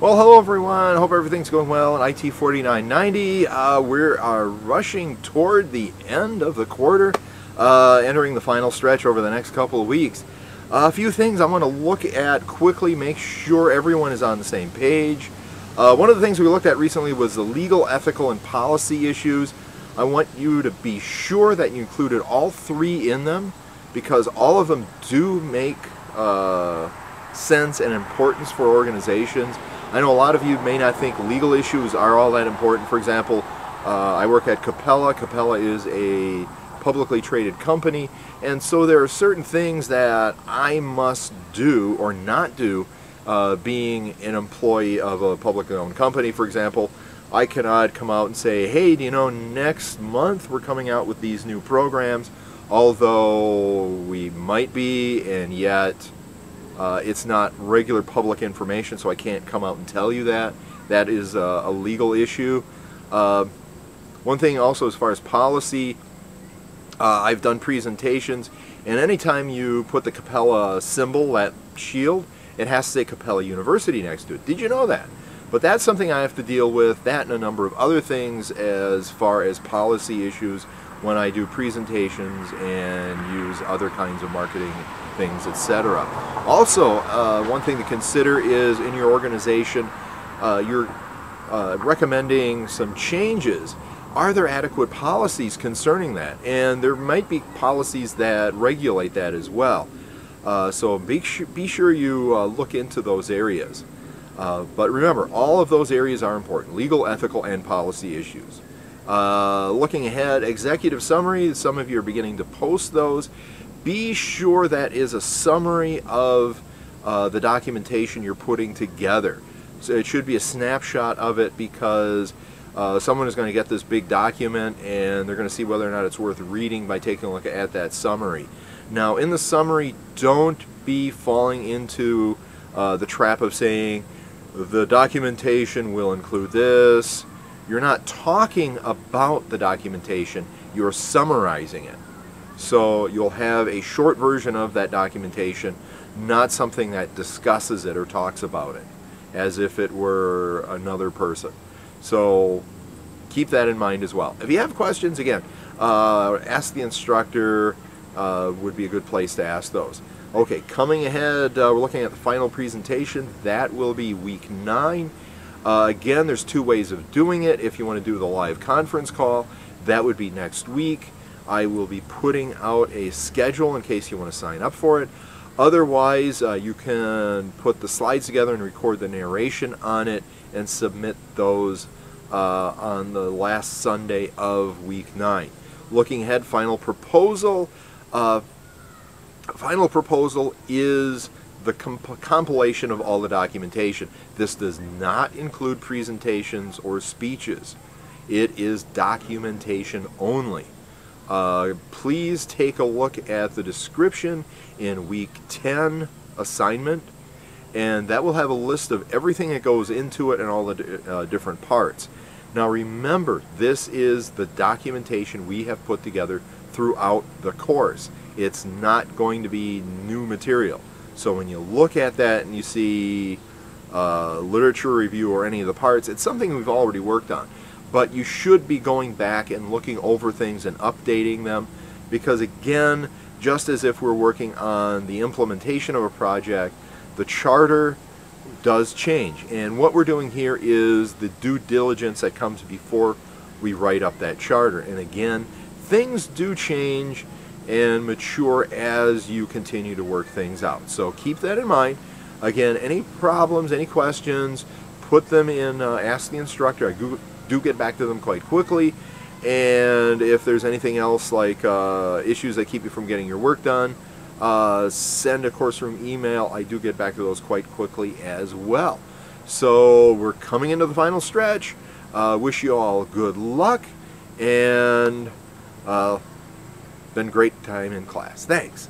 Well, hello everyone. Hope everything's going well in IT4990. We're rushing toward the end of the quarter, entering the final stretch over the next couple of weeks. A few things I want to look at quickly, make sure everyone is on the same page. One of the things we looked at recently was the legal, ethical, and policy issues. I want you to be sure that you included all three in them, because all of them do make sense and importance for organizations. I know a lot of you may not think legal issues are all that important. For example, I work at Capella. Capella is a publicly traded company, and so there are certain things that I must do or not do being an employee of a publicly owned company. For example, I cannot come out and say, hey, do you know, next month we're coming out with these new programs, although we might be, and yet it's not regular public information, so I can't come out and tell you that. That is a legal issue. One thing also, as far as policy, I've done presentations, and anytime you put the Capella symbol, that shield, it has to say Capella University next to it. Did you know that? But that's something I have to deal with, that and a number of other things as far as policy issues when I do presentations and use other kinds of marketing things, etc. Also, one thing to consider is in your organization, you're recommending some changes. Are there adequate policies concerning that? And there might be policies that regulate that as well. So be sure you look into those areas. But remember, all of those areas are important: legal, ethical, and policy issues. Looking ahead, executive summary, some of you are beginning to post those. Be sure that is a summary of the documentation you're putting together. So it should be a snapshot of it, because someone is going to get this big document and they're going to see whether or not it's worth reading by taking a look at that summary. Now, in the summary, don't be falling into the trap of saying the documentation will include this. You're not talking about the documentation, you're summarizing it. So you'll have a short version of that documentation, not something that discusses it or talks about it as if it were another person. So keep that in mind as well. If you have questions, again, ask the instructor would be a good place to ask those. Okay, coming ahead, we're looking at the final presentation. That will be week 9. Again, there's two ways of doing it. If you want to do the live conference call, that would be next week. I will be putting out a schedule in case you want to sign up for it. Otherwise, you can put the slides together and record the narration on it and submit those on the last Sunday of week 9. Looking ahead, final proposal. Final proposal is the compilation of all the documentation. This does not include presentations or speeches. It is documentation only. Please take a look at the description in week 10 assignment, and that will have a list of everything that goes into it and all the different parts. Now remember, this is the documentation we have put together throughout the course. It's not going to be new material. So when you look at that and you see literature review or any of the parts, it's something we've already worked on. But you should be going back and looking over things and updating them, because again, just as if we're working on the implementation of a project, the charter does change. And what we're doing here is the due diligence that comes before we write up that charter. And again, things do change and mature as you continue to work things out. So keep that in mind. Again, any problems, any questions, put them in Ask the Instructor. I do get back to them quite quickly. And if there's anything else like issues that keep you from getting your work done, send a course room email. I do get back to those quite quickly as well. So we're coming into the final stretch. Wish you all good luck, and been a great time in class. Thanks.